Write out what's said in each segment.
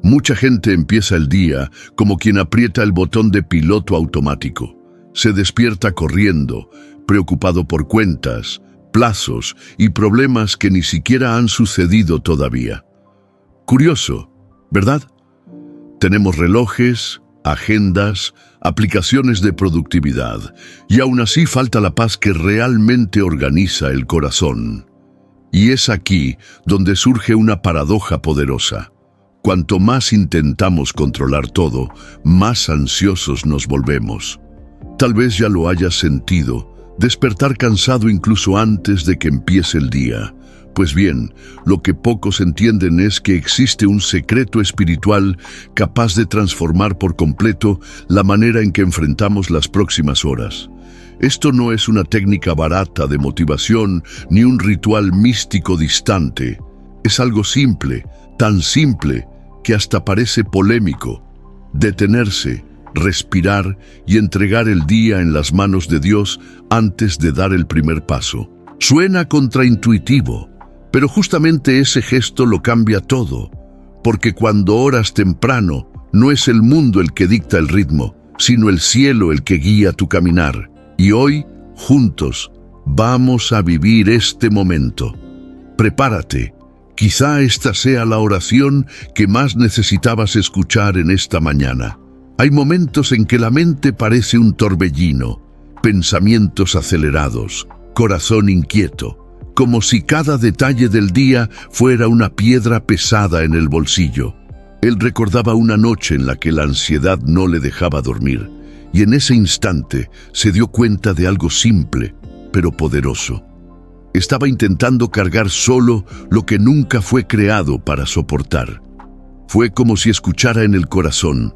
Mucha gente empieza el día como quien aprieta el botón de piloto automático. Se despierta corriendo, preocupado por cuentas, plazos y problemas que ni siquiera han sucedido todavía. Curioso, ¿verdad? Tenemos relojes, agendas, aplicaciones de productividad, y aún así falta la paz que realmente organiza el corazón. Y es aquí donde surge una paradoja poderosa. Cuanto más intentamos controlar todo, más ansiosos nos volvemos. Tal vez ya lo hayas sentido, despertar cansado incluso antes de que empiece el día. Pues bien, lo que pocos entienden es que existe un secreto espiritual capaz de transformar por completo la manera en que enfrentamos las próximas horas. Esto no es una técnica barata de motivación ni un ritual místico distante. Es algo simple, tan simple que hasta parece polémico. Detenerse, respirar y entregar el día en las manos de Dios antes de dar el primer paso. Suena contraintuitivo, pero justamente ese gesto lo cambia todo, porque cuando oras temprano, no es el mundo el que dicta el ritmo, sino el cielo el que guía tu caminar. Y hoy, juntos, vamos a vivir este momento. Prepárate. Quizá esta sea la oración que más necesitabas escuchar en esta mañana. Hay momentos en que la mente parece un torbellino, pensamientos acelerados, corazón inquieto, como si cada detalle del día fuera una piedra pesada en el bolsillo. Él recordaba una noche en la que la ansiedad no le dejaba dormir, y en ese instante se dio cuenta de algo simple, pero poderoso. Estaba intentando cargar solo lo que nunca fue creado para soportar. Fue como si escuchara en el corazón: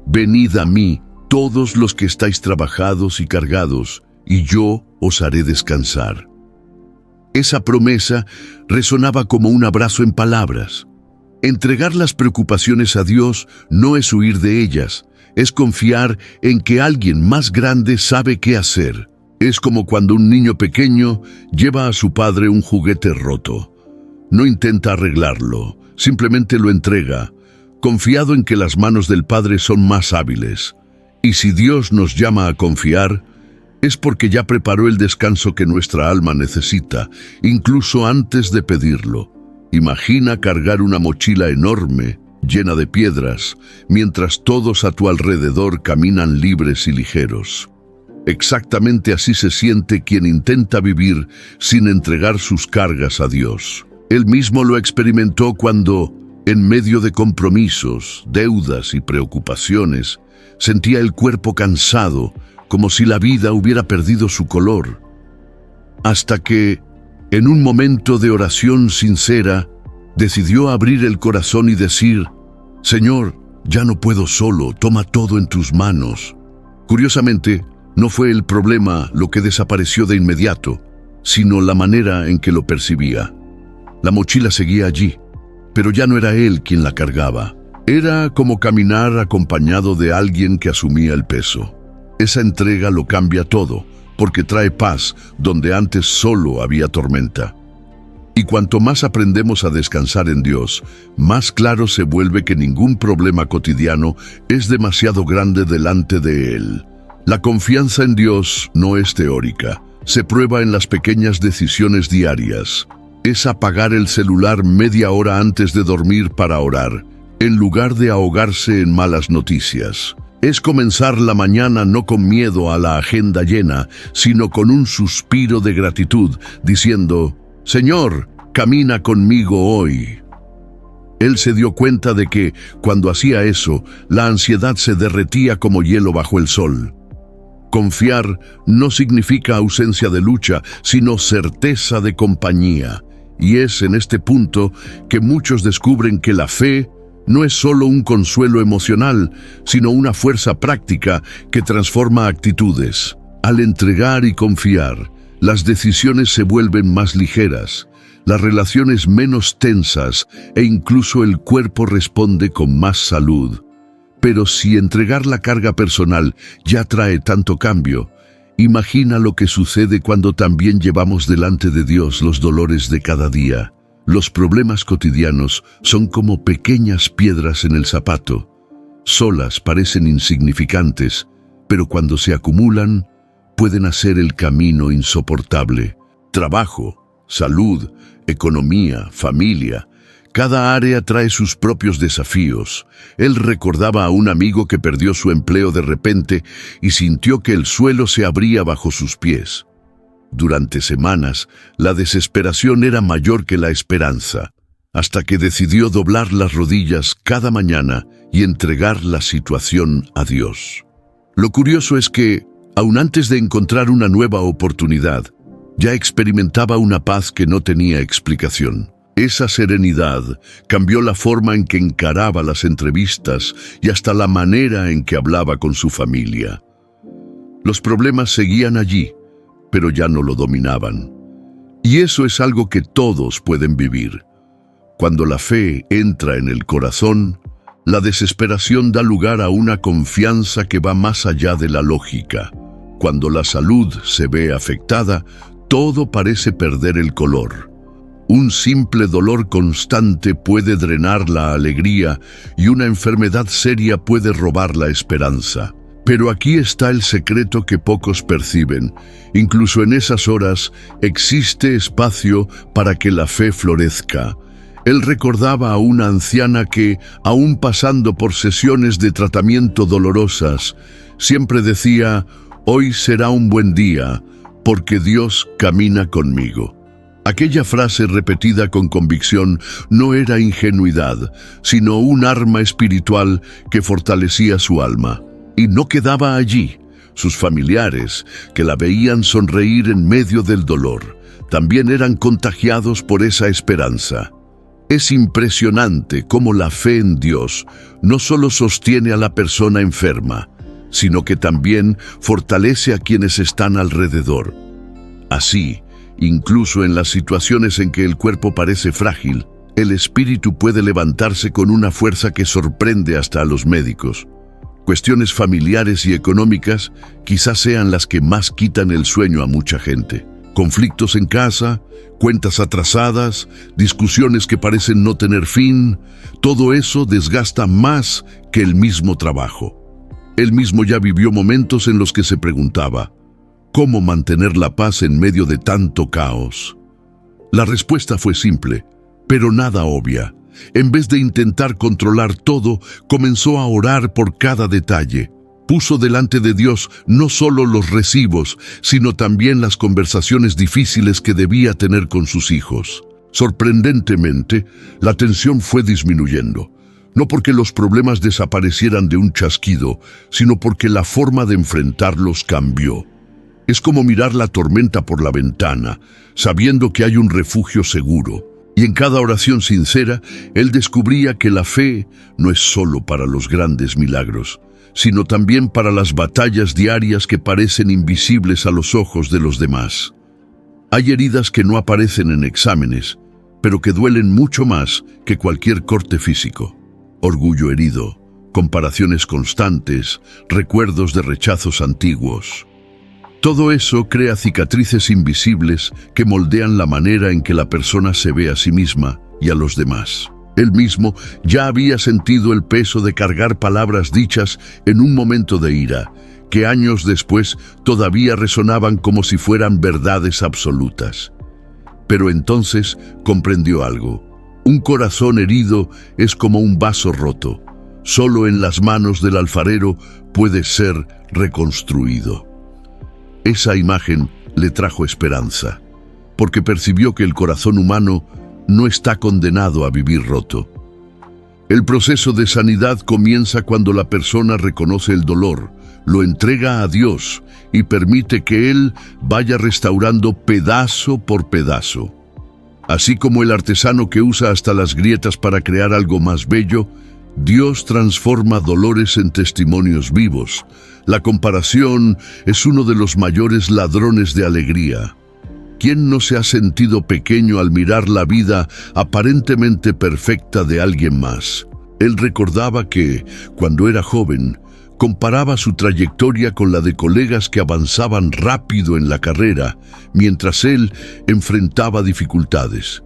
«Venid a mí, todos los que estáis trabajados y cargados, y yo os haré descansar». Esa promesa resonaba como un abrazo en palabras. Entregar las preocupaciones a Dios no es huir de ellas, es confiar en que alguien más grande sabe qué hacer. Es como cuando un niño pequeño lleva a su padre un juguete roto. No intenta arreglarlo, simplemente lo entrega, confiado en que las manos del Padre son más hábiles. Y si Dios nos llama a confiar, es porque ya preparó el descanso que nuestra alma necesita, incluso antes de pedirlo. Imagina cargar una mochila enorme, llena de piedras, mientras todos a tu alrededor caminan libres y ligeros. Exactamente así se siente quien intenta vivir sin entregar sus cargas a Dios. Él mismo lo experimentó cuando, en medio de compromisos, deudas y preocupaciones, sentía el cuerpo cansado, como si la vida hubiera perdido su color. Hasta que, en un momento de oración sincera, decidió abrir el corazón y decir: «Señor, ya no puedo solo, toma todo en tus manos». Curiosamente, no fue el problema lo que desapareció de inmediato, sino la manera en que lo percibía. La mochila seguía allí, pero ya no era él quien la cargaba. Era como caminar acompañado de alguien que asumía el peso. Esa entrega lo cambia todo, porque trae paz donde antes solo había tormenta. Y cuanto más aprendemos a descansar en Dios, más claro se vuelve que ningún problema cotidiano es demasiado grande delante de Él. La confianza en Dios no es teórica, se prueba en las pequeñas decisiones diarias. Es apagar el celular media hora antes de dormir para orar, en lugar de ahogarse en malas noticias. Es comenzar la mañana no con miedo a la agenda llena, sino con un suspiro de gratitud, diciendo: «Señor, camina conmigo hoy». Él se dio cuenta de que, cuando hacía eso, la ansiedad se derretía como hielo bajo el sol. Confiar no significa ausencia de lucha, sino certeza de compañía. Y es en este punto que muchos descubren que la fe no es solo un consuelo emocional, sino una fuerza práctica que transforma actitudes. Al entregar y confiar, las decisiones se vuelven más ligeras, las relaciones menos tensas e incluso el cuerpo responde con más salud. Pero si entregar la carga personal ya trae tanto cambio, imagina lo que sucede cuando también llevamos delante de Dios los dolores de cada día. Los problemas cotidianos son como pequeñas piedras en el zapato. Solas parecen insignificantes, pero cuando se acumulan, pueden hacer el camino insoportable. Trabajo, salud, economía, familia. Cada área trae sus propios desafíos. Él recordaba a un amigo que perdió su empleo de repente y sintió que el suelo se abría bajo sus pies. Durante semanas, la desesperación era mayor que la esperanza, hasta que decidió doblar las rodillas cada mañana y entregar la situación a Dios. Lo curioso es que, aun antes de encontrar una nueva oportunidad, ya experimentaba una paz que no tenía explicación. Esa serenidad cambió la forma en que encaraba las entrevistas y hasta la manera en que hablaba con su familia. Los problemas seguían allí, pero ya no lo dominaban. Y eso es algo que todos pueden vivir. Cuando la fe entra en el corazón, la desesperación da lugar a una confianza que va más allá de la lógica. Cuando la salud se ve afectada, todo parece perder el color. Un simple dolor constante puede drenar la alegría y una enfermedad seria puede robar la esperanza. Pero aquí está el secreto que pocos perciben. Incluso en esas horas existe espacio para que la fe florezca. Él recordaba a una anciana que, aún pasando por sesiones de tratamiento dolorosas, siempre decía: «Hoy será un buen día, porque Dios camina conmigo». Aquella frase repetida con convicción no era ingenuidad, sino un arma espiritual que fortalecía su alma. Y no quedaba allí. Sus familiares, que la veían sonreír en medio del dolor, también eran contagiados por esa esperanza. Es impresionante cómo la fe en Dios no solo sostiene a la persona enferma, sino que también fortalece a quienes están alrededor. Así, incluso en las situaciones en que el cuerpo parece frágil, el espíritu puede levantarse con una fuerza que sorprende hasta a los médicos. Cuestiones familiares y económicas quizás sean las que más quitan el sueño a mucha gente. Conflictos en casa, cuentas atrasadas, discusiones que parecen no tener fin, todo eso desgasta más que el mismo trabajo. Él mismo ya vivió momentos en los que se preguntaba: ¿cómo mantener la paz en medio de tanto caos? La respuesta fue simple, pero nada obvia. En vez de intentar controlar todo, comenzó a orar por cada detalle. Puso delante de Dios no solo los recibos, sino también las conversaciones difíciles que debía tener con sus hijos. Sorprendentemente, la tensión fue disminuyendo. No porque los problemas desaparecieran de un chasquido, sino porque la forma de enfrentarlos cambió. Es como mirar la tormenta por la ventana, sabiendo que hay un refugio seguro. Y en cada oración sincera, él descubría que la fe no es solo para los grandes milagros, sino también para las batallas diarias que parecen invisibles a los ojos de los demás. Hay heridas que no aparecen en exámenes, pero que duelen mucho más que cualquier corte físico. Orgullo herido, comparaciones constantes, recuerdos de rechazos antiguos. Todo eso crea cicatrices invisibles que moldean la manera en que la persona se ve a sí misma y a los demás. Él mismo ya había sentido el peso de cargar palabras dichas en un momento de ira, que años después todavía resonaban como si fueran verdades absolutas. Pero entonces comprendió algo. Un corazón herido es como un vaso roto. Solo en las manos del alfarero puede ser reconstruido. Esa imagen le trajo esperanza, porque percibió que el corazón humano no está condenado a vivir roto. El proceso de sanidad comienza cuando la persona reconoce el dolor, lo entrega a Dios y permite que Él vaya restaurando pedazo por pedazo. Así como el artesano que usa hasta las grietas para crear algo más bello, Dios transforma dolores en testimonios vivos. La comparación es uno de los mayores ladrones de alegría. ¿Quién no se ha sentido pequeño al mirar la vida aparentemente perfecta de alguien más? Él recordaba que, cuando era joven, comparaba su trayectoria con la de colegas que avanzaban rápido en la carrera, mientras él enfrentaba dificultades.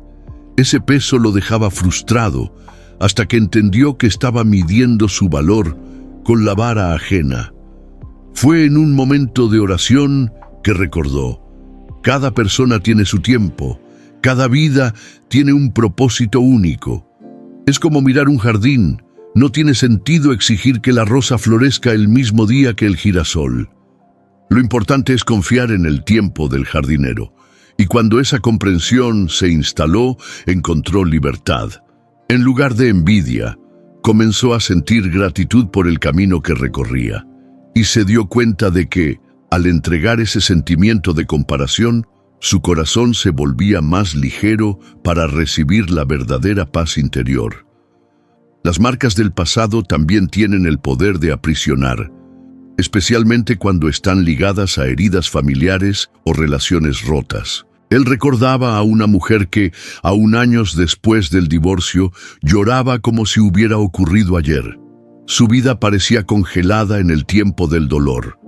Ese peso lo dejaba frustrado hasta que entendió que estaba midiendo su valor con la vara ajena. Fue en un momento de oración que recordó: cada persona tiene su tiempo, cada vida tiene un propósito único. Es como mirar un jardín. No tiene sentido exigir que la rosa florezca el mismo día que el girasol. Lo importante es confiar en el tiempo del jardinero. Y cuando esa comprensión se instaló, encontró libertad. En lugar de envidia, comenzó a sentir gratitud por el camino que recorría. Y se dio cuenta de que, al entregar ese sentimiento de comparación, su corazón se volvía más ligero para recibir la verdadera paz interior. Las marcas del pasado también tienen el poder de aprisionar, especialmente cuando están ligadas a heridas familiares o relaciones rotas. Él recordaba a una mujer que, aún años después del divorcio, lloraba como si hubiera ocurrido ayer. Su vida parecía congelada en el tiempo del dolor.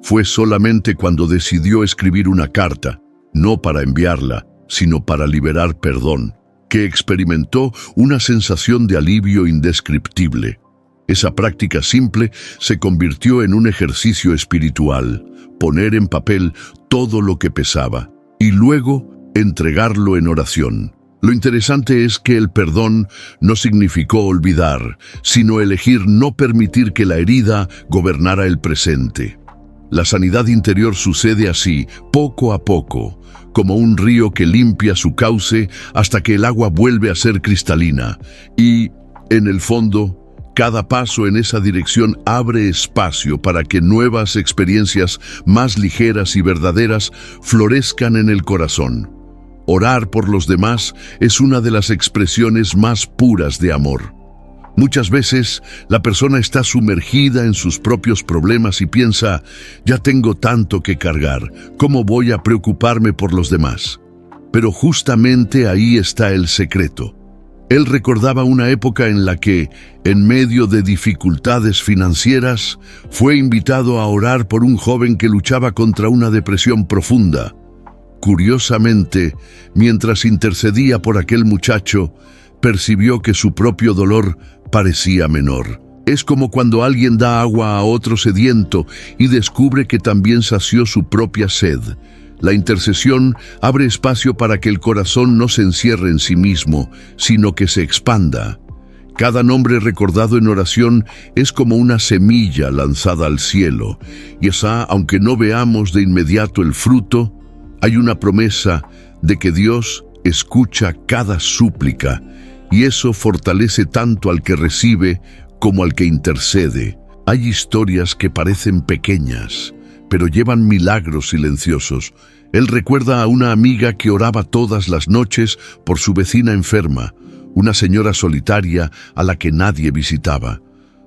Fue solamente cuando decidió escribir una carta, no para enviarla, sino para liberar perdón, que experimentó una sensación de alivio indescriptible. Esa práctica simple se convirtió en un ejercicio espiritual: poner en papel todo lo que pesaba y luego entregarlo en oración. Lo interesante es que el perdón no significó olvidar, sino elegir no permitir que la herida gobernara el presente. La sanidad interior sucede así, poco a poco, como un río que limpia su cauce hasta que el agua vuelve a ser cristalina. Y, en el fondo, cada paso en esa dirección abre espacio para que nuevas experiencias más ligeras y verdaderas florezcan en el corazón. Orar por los demás es una de las expresiones más puras de amor. Muchas veces la persona está sumergida en sus propios problemas y piensa: ya tengo tanto que cargar, ¿cómo voy a preocuparme por los demás? Pero justamente ahí está el secreto. Él recordaba una época en la que, en medio de dificultades financieras, fue invitado a orar por un joven que luchaba contra una depresión profunda. Curiosamente, mientras intercedía por aquel muchacho, percibió que su propio dolor parecía menor. Es como cuando alguien da agua a otro sediento y descubre que también sació su propia sed. La intercesión abre espacio para que el corazón no se encierre en sí mismo, sino que se expanda. Cada nombre recordado en oración es como una semilla lanzada al cielo, y esa, aunque no veamos de inmediato el fruto, hay una promesa de que Dios escucha cada súplica, y eso fortalece tanto al que recibe como al que intercede. Hay historias que parecen pequeñas, pero llevan milagros silenciosos. Él recuerda a una amiga que oraba todas las noches por su vecina enferma, una señora solitaria a la que nadie visitaba.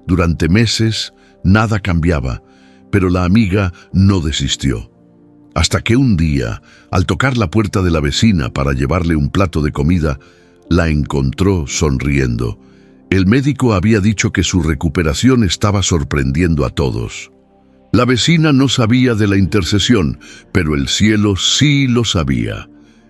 Durante meses, nada cambiaba, pero la amiga no desistió. Hasta que un día, al tocar la puerta de la vecina para llevarle un plato de comida, la encontró sonriendo. El médico había dicho que su recuperación estaba sorprendiendo a todos. La vecina no sabía de la intercesión, pero el cielo sí lo sabía.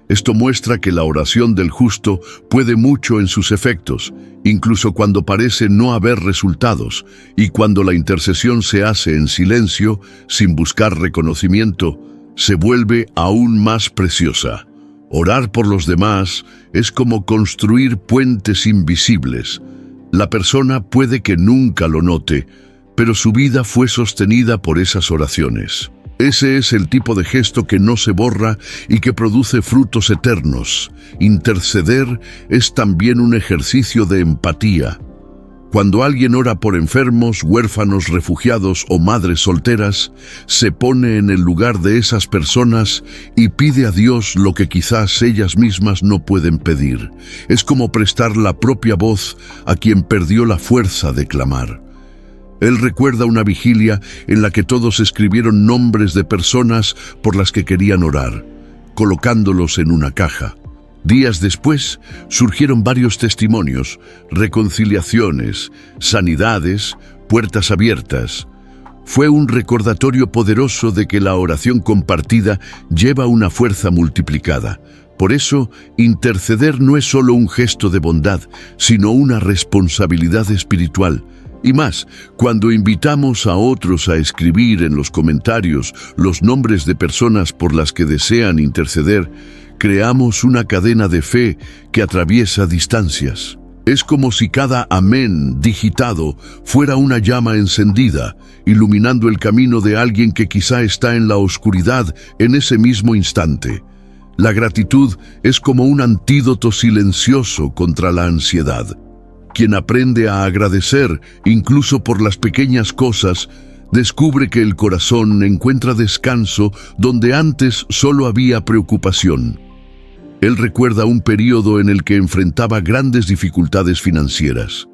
Esto muestra que la oración del justo puede mucho en sus efectos, incluso cuando parece no haber resultados, y cuando la intercesión se hace en silencio, sin buscar reconocimiento, se vuelve aún más preciosa. Orar por los demás es como construir puentes invisibles. La persona puede que nunca lo note, pero su vida fue sostenida por esas oraciones. Ese es el tipo de gesto que no se borra y que produce frutos eternos. Interceder es también un ejercicio de empatía. Cuando alguien ora por enfermos, huérfanos, refugiados o madres solteras, se pone en el lugar de esas personas y pide a Dios lo que quizás ellas mismas no pueden pedir. Es como prestar la propia voz a quien perdió la fuerza de clamar. Él recuerda una vigilia en la que todos escribieron nombres de personas por las que querían orar, colocándolos en una caja. Días después, surgieron varios testimonios, reconciliaciones, sanidades, puertas abiertas. Fue un recordatorio poderoso de que la oración compartida lleva una fuerza multiplicada. Por eso, interceder no es solo un gesto de bondad, sino una responsabilidad espiritual. Y más, cuando invitamos a otros a escribir en los comentarios los nombres de personas por las que desean interceder, creamos una cadena de fe que atraviesa distancias. Es como si cada amén digitado fuera una llama encendida, iluminando el camino de alguien que quizá está en la oscuridad en ese mismo instante. La gratitud es como un antídoto silencioso contra la ansiedad. Quien aprende a agradecer, incluso por las pequeñas cosas, descubre que el corazón encuentra descanso donde antes solo había preocupación. Él recuerda un periodo en el que enfrentaba grandes dificultades financieras.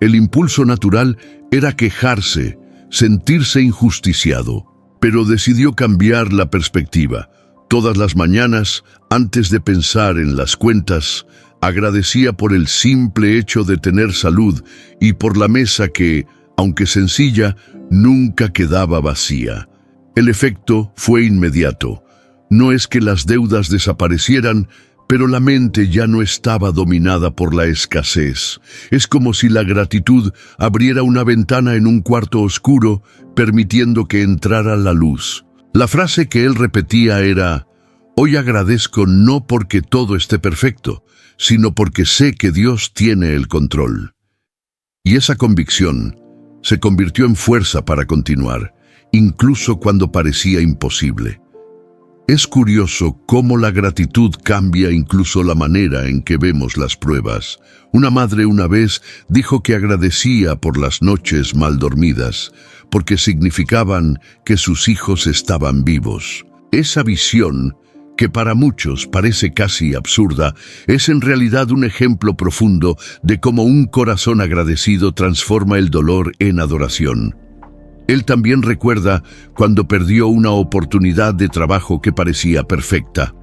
El impulso natural era quejarse, sentirse injusticiado, pero decidió cambiar la perspectiva. Todas las mañanas, antes de pensar en las cuentas, agradecía por el simple hecho de tener salud y por la mesa que, aunque sencilla, nunca quedaba vacía. El efecto fue inmediato. No es que las deudas desaparecieran, pero la mente ya no estaba dominada por la escasez. Es como si la gratitud abriera una ventana en un cuarto oscuro, permitiendo que entrara la luz. La frase que él repetía era: «Hoy agradezco no porque todo esté perfecto, sino porque sé que Dios tiene el control». Y esa convicción se convirtió en fuerza para continuar, incluso cuando parecía imposible. Es curioso cómo la gratitud cambia incluso la manera en que vemos las pruebas. Una madre una vez dijo que agradecía por las noches mal dormidas, porque significaban que sus hijos estaban vivos. Esa visión, que para muchos parece casi absurda, es en realidad un ejemplo profundo de cómo un corazón agradecido transforma el dolor en adoración. Él también recuerda cuando perdió una oportunidad de trabajo que parecía perfecta.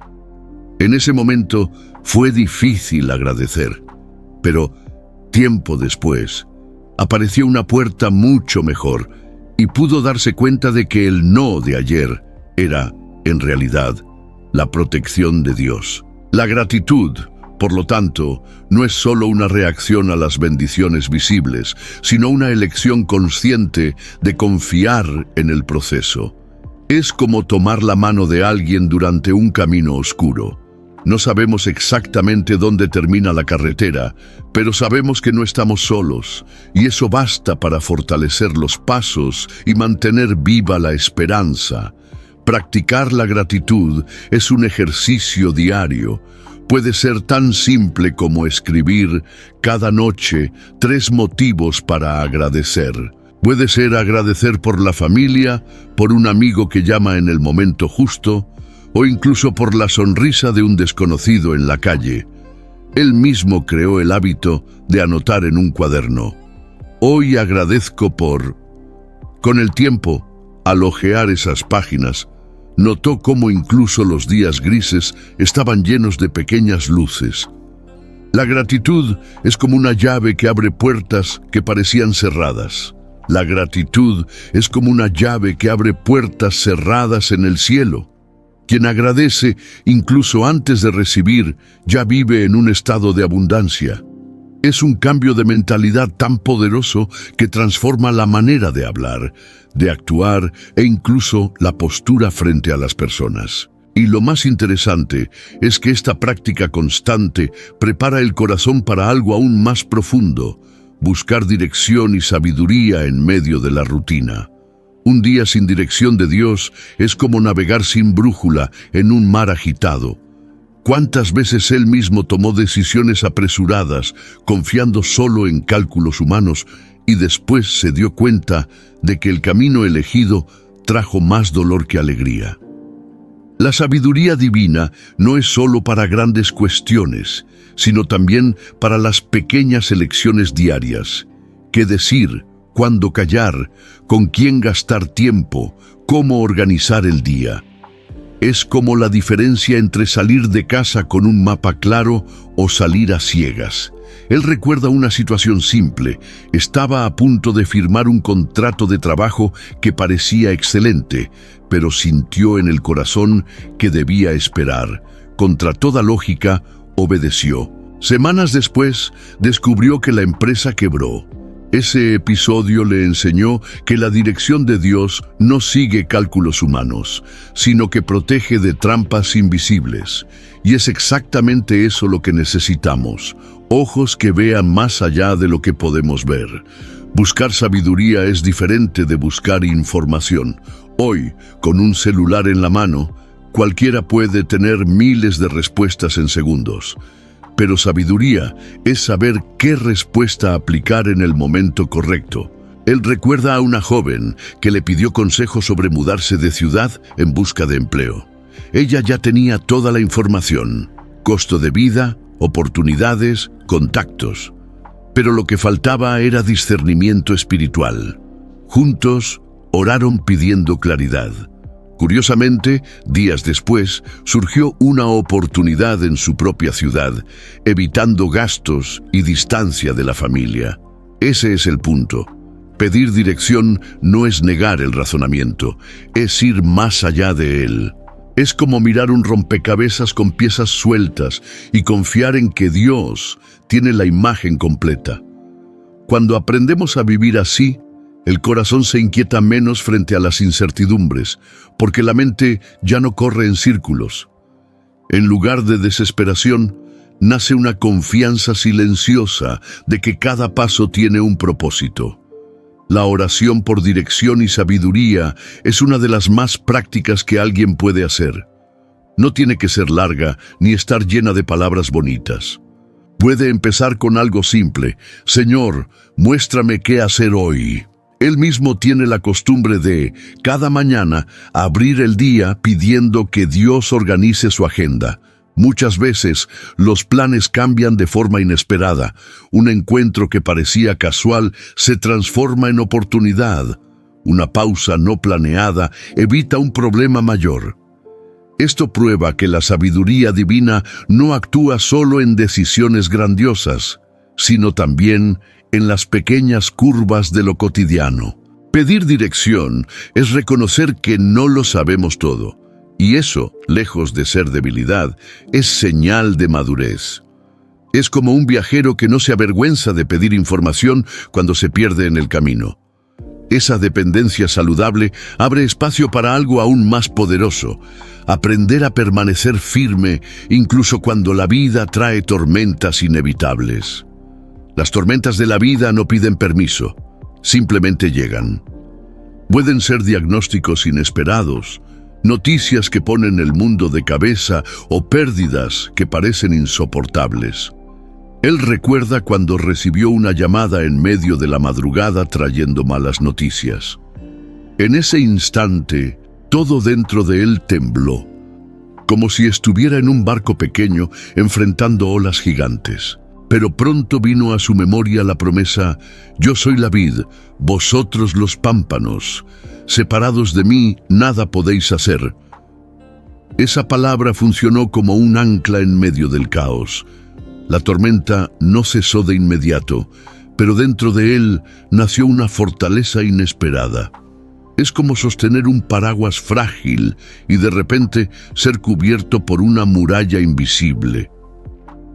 En ese momento fue difícil agradecer, pero tiempo después apareció una puerta mucho mejor y pudo darse cuenta de que el no de ayer era, en realidad, la protección de Dios. La gratitud, por lo tanto, no es solo una reacción a las bendiciones visibles, sino una elección consciente de confiar en el proceso. Es como tomar la mano de alguien durante un camino oscuro. No sabemos exactamente dónde termina la carretera, pero sabemos que no estamos solos, y eso basta para fortalecer los pasos y mantener viva la esperanza. Practicar la gratitud es un ejercicio diario. Puede ser tan simple como escribir cada noche 3 motivos para agradecer. Puede ser agradecer por la familia, por un amigo que llama en el momento justo, o incluso por la sonrisa de un desconocido en la calle. Él mismo creó el hábito de anotar en un cuaderno: «Hoy agradezco por...». Con el tiempo, al hojear esas páginas, notó cómo incluso los días grises estaban llenos de pequeñas luces. La gratitud es como una llave que abre puertas que parecían cerradas. La gratitud es como una llave que abre puertas cerradas en el cielo. Quien agradece, incluso antes de recibir, ya vive en un estado de abundancia. Es un cambio de mentalidad tan poderoso que transforma la manera de hablar, de actuar e incluso la postura frente a las personas. Y lo más interesante es que esta práctica constante prepara el corazón para algo aún más profundo: buscar dirección y sabiduría en medio de la rutina. Un día sin dirección de Dios es como navegar sin brújula en un mar agitado. ¿Cuántas veces él mismo tomó decisiones apresuradas, confiando solo en cálculos humanos, y después se dio cuenta de que el camino elegido trajo más dolor que alegría? La sabiduría divina no es solo para grandes cuestiones, sino también para las pequeñas elecciones diarias. ¿Qué decir? ¿Cuándo callar? ¿Con quién gastar tiempo? ¿Cómo organizar el día? Es como la diferencia entre salir de casa con un mapa claro o salir a ciegas. Él recuerda una situación simple. Estaba a punto de firmar un contrato de trabajo que parecía excelente, pero sintió en el corazón que debía esperar. contra toda lógica, obedeció. Semanas después, descubrió que la empresa quebró. Ese episodio le enseñó que la dirección de Dios no sigue cálculos humanos, sino que protege de trampas invisibles. Y es exactamente eso lo que necesitamos, ojos que vean más allá de lo que podemos ver. Buscar sabiduría es diferente de buscar información. Hoy, con un celular en la mano, cualquiera puede tener miles de respuestas en segundos. Pero sabiduría es saber qué respuesta aplicar en el momento correcto. Él recuerda a una joven que le pidió consejo sobre mudarse de ciudad en busca de empleo. Ella ya tenía toda la información: costo de vida, oportunidades, contactos. Pero lo que faltaba era discernimiento espiritual. Juntos, oraron pidiendo claridad. Curiosamente, días después, surgió una oportunidad en su propia ciudad, evitando gastos y distancia de la familia. Ese es el punto. Pedir dirección no es negar el razonamiento, es ir más allá de él. Es como mirar un rompecabezas con piezas sueltas y confiar en que Dios tiene la imagen completa. Cuando aprendemos a vivir así, el corazón se inquieta menos frente a las incertidumbres, porque la mente ya no corre en círculos. En lugar de desesperación, nace una confianza silenciosa de que cada paso tiene un propósito. La oración por dirección y sabiduría es una de las más prácticas que alguien puede hacer. No tiene que ser larga ni estar llena de palabras bonitas. Puede empezar con algo simple: Señor, muéstrame qué hacer hoy. Él mismo tiene la costumbre de, cada mañana, abrir el día pidiendo que Dios organice su agenda. Muchas veces, los planes cambian de forma inesperada. Un encuentro que parecía casual se transforma en oportunidad. Una pausa no planeada evita un problema mayor. Esto prueba que la sabiduría divina no actúa solo en decisiones grandiosas, sino también en las pequeñas curvas de lo cotidiano. Pedir dirección es reconocer que no lo sabemos todo, y eso, lejos de ser debilidad, es señal de madurez. Es como un viajero que no se avergüenza de pedir información cuando se pierde en el camino. Esa dependencia saludable abre espacio para algo aún más poderoso: aprender a permanecer firme incluso cuando la vida trae tormentas inevitables. Las tormentas de la vida no piden permiso, simplemente llegan. Pueden ser diagnósticos inesperados, noticias que ponen el mundo de cabeza o pérdidas que parecen insoportables. Él recuerda cuando recibió una llamada en medio de la madrugada trayendo malas noticias. En ese instante, todo dentro de él tembló, como si estuviera en un barco pequeño enfrentando olas gigantes. Pero pronto vino a su memoria la promesa: yo soy la vid, vosotros los pámpanos. Separados de mí, nada podéis hacer. Esa palabra funcionó como un ancla en medio del caos. La tormenta no cesó de inmediato, pero dentro de él nació una fortaleza inesperada. Es como sostener un paraguas frágil y de repente ser cubierto por una muralla invisible.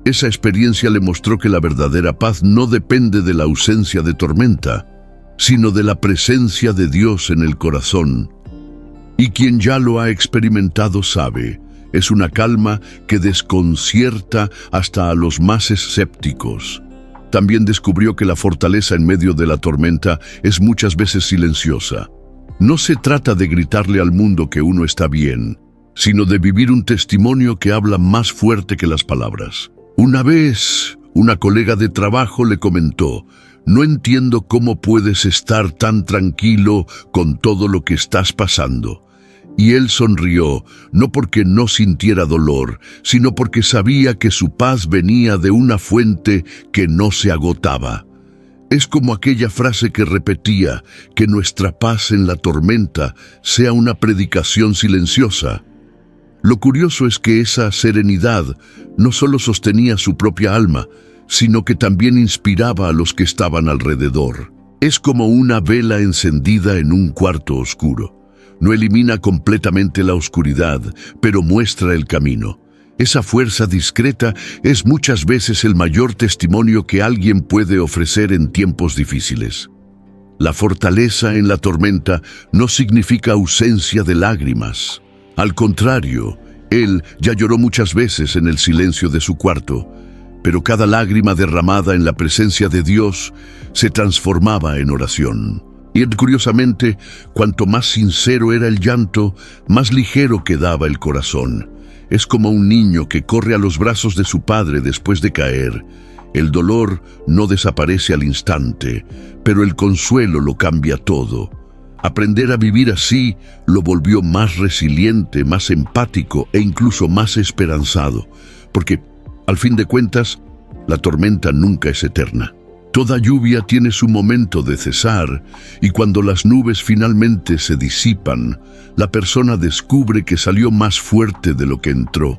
Esa experiencia le mostró que la verdadera paz no depende de la ausencia de tormenta, sino de la presencia de Dios en el corazón. Y quien ya lo ha experimentado sabe, es una calma que desconcierta hasta a los más escépticos. También descubrió que la fortaleza en medio de la tormenta es muchas veces silenciosa. No se trata de gritarle al mundo que uno está bien, sino de vivir un testimonio que habla más fuerte que las palabras. Una vez, una colega de trabajo le comentó: no entiendo cómo puedes estar tan tranquilo con todo lo que estás pasando. Y él sonrió, no porque no sintiera dolor, sino porque sabía que su paz venía de una fuente que no se agotaba. Es como aquella frase que repetía: que nuestra paz en la tormenta sea una predicación silenciosa. Lo curioso es que esa serenidad no solo sostenía su propia alma, sino que también inspiraba a los que estaban alrededor. Es como una vela encendida en un cuarto oscuro. No elimina completamente la oscuridad, pero muestra el camino. Esa fuerza discreta es muchas veces el mayor testimonio que alguien puede ofrecer en tiempos difíciles. La fortaleza en la tormenta no significa ausencia de lágrimas. Al contrario, él ya lloró muchas veces en el silencio de su cuarto, pero cada lágrima derramada en la presencia de Dios se transformaba en oración. Y curiosamente, cuanto más sincero era el llanto, más ligero quedaba el corazón. Es como un niño que corre a los brazos de su padre después de caer. El dolor no desaparece al instante, pero el consuelo lo cambia todo. Aprender a vivir así lo volvió más resiliente, más empático e incluso más esperanzado, porque, al fin de cuentas, la tormenta nunca es eterna. Toda lluvia tiene su momento de cesar, y cuando las nubes finalmente se disipan, la persona descubre que salió más fuerte de lo que entró.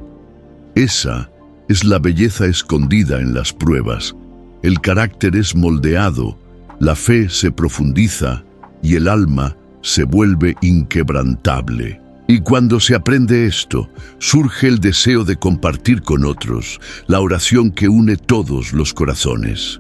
Esa es la belleza escondida en las pruebas. El carácter es moldeado, la fe se profundiza y el alma se vuelve inquebrantable. Y cuando se aprende esto, surge el deseo de compartir con otros, la oración que une todos los corazones.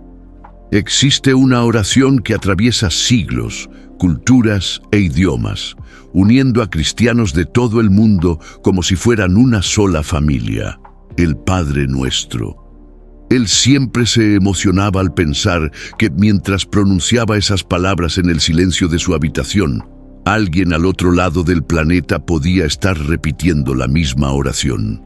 Existe una oración que atraviesa siglos, culturas e idiomas, uniendo a cristianos de todo el mundo como si fueran una sola familia, el Padre Nuestro. Él siempre se emocionaba al pensar que mientras pronunciaba esas palabras en el silencio de su habitación, alguien al otro lado del planeta podía estar repitiendo la misma oración.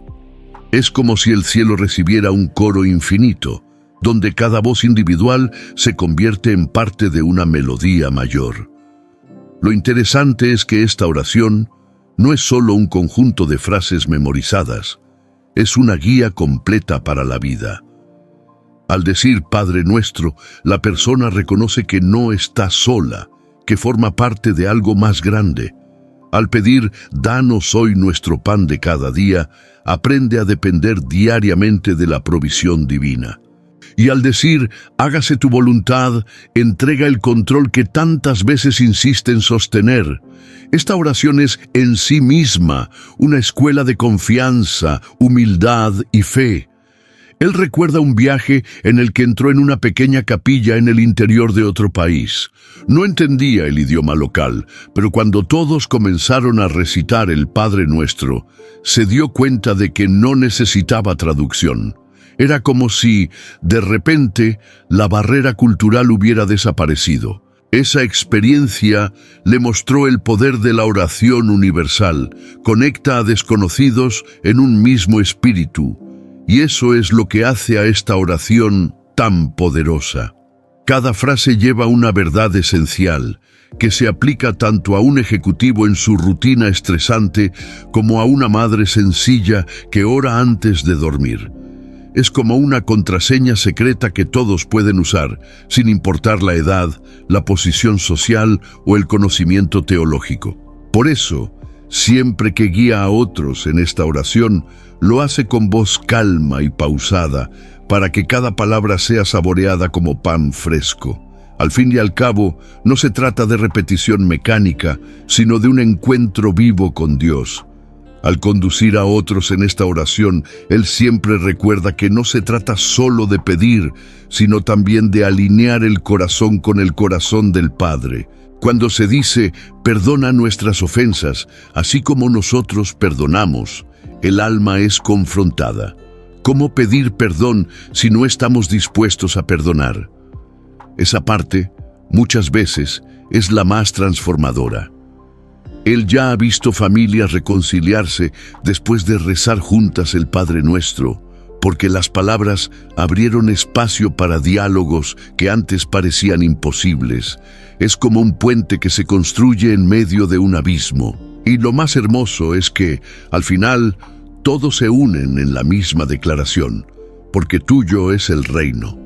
Es como si el cielo recibiera un coro infinito, donde cada voz individual se convierte en parte de una melodía mayor. Lo interesante es que esta oración no es solo un conjunto de frases memorizadas, es una guía completa para la vida. Al decir Padre Nuestro, la persona reconoce que no está sola, que forma parte de algo más grande. Al pedir «Danos hoy nuestro pan de cada día», aprende a depender diariamente de la provisión divina. Y al decir «Hágase tu voluntad», entrega el control que tantas veces insiste en sostener. Esta oración es en sí misma una escuela de confianza, humildad y fe. Él recuerda un viaje en el que entró en una pequeña capilla en el interior de otro país. No entendía el idioma local, pero cuando todos comenzaron a recitar el Padre Nuestro, se dio cuenta de que no necesitaba traducción. Era como si, de repente, la barrera cultural hubiera desaparecido. Esa experiencia le mostró el poder de la oración universal. Conecta a desconocidos en un mismo espíritu. Y eso es lo que hace a esta oración tan poderosa. Cada frase lleva una verdad esencial, que se aplica tanto a un ejecutivo en su rutina estresante como a una madre sencilla que ora antes de dormir. Es como una contraseña secreta que todos pueden usar, sin importar la edad, la posición social o el conocimiento teológico. Por eso, siempre que guía a otros en esta oración, lo hace con voz calma y pausada, para que cada palabra sea saboreada como pan fresco. Al fin y al cabo, no se trata de repetición mecánica, sino de un encuentro vivo con Dios. Al conducir a otros en esta oración, él siempre recuerda que no se trata solo de pedir, sino también de alinear el corazón con el corazón del Padre. Cuando se dice, perdona nuestras ofensas, así como nosotros perdonamos, el alma es confrontada. ¿Cómo pedir perdón si no estamos dispuestos a perdonar? Esa parte, muchas veces, es la más transformadora. Él ya ha visto familias reconciliarse después de rezar juntas el Padre Nuestro, porque las palabras abrieron espacio para diálogos que antes parecían imposibles. Es como un puente que se construye en medio de un abismo. Y lo más hermoso es que, al final, todos se unen en la misma declaración, porque tuyo es el reino,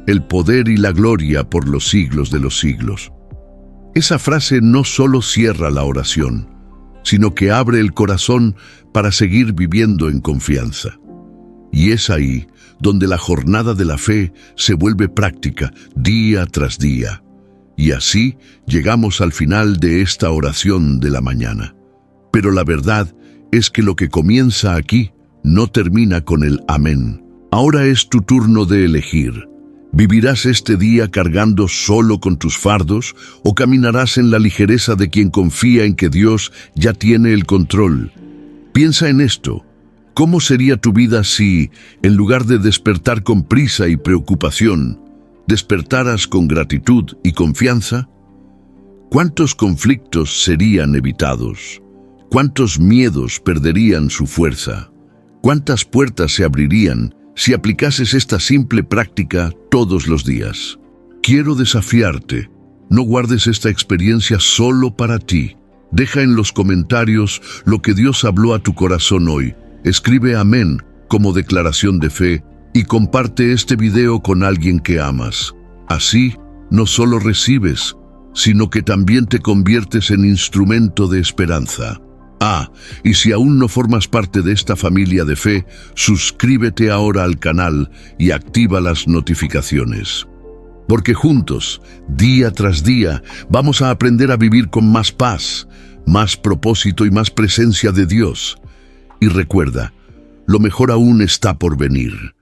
el poder y la gloria por los siglos de los siglos. Esa frase no solo cierra la oración, sino que abre el corazón para seguir viviendo en confianza. Y es ahí donde la jornada de la fe se vuelve práctica día tras día. Y así llegamos al final de esta oración de la mañana. Pero la verdad es que lo que comienza aquí no termina con el amén. Ahora es tu turno de elegir. ¿Vivirás este día cargando solo con tus fardos o caminarás en la ligereza de quien confía en que Dios ya tiene el control? Piensa en esto. ¿Cómo sería tu vida si, en lugar de despertar con prisa y preocupación, despertaras con gratitud y confianza? ¿Cuántos conflictos serían evitados? ¿Cuántos miedos perderían su fuerza? ¿Cuántas puertas se abrirían si aplicases esta simple práctica todos los días? Quiero desafiarte. No guardes esta experiencia solo para ti. Deja en los comentarios lo que Dios habló a tu corazón hoy. Escribe amén como declaración de fe y comparte este video con alguien que amas. Así, no solo recibes, sino que también te conviertes en instrumento de esperanza. Y si aún no formas parte de esta familia de fe, suscríbete ahora al canal y activa las notificaciones. Porque juntos, día tras día, vamos a aprender a vivir con más paz, más propósito y más presencia de Dios. Y recuerda, lo mejor aún está por venir.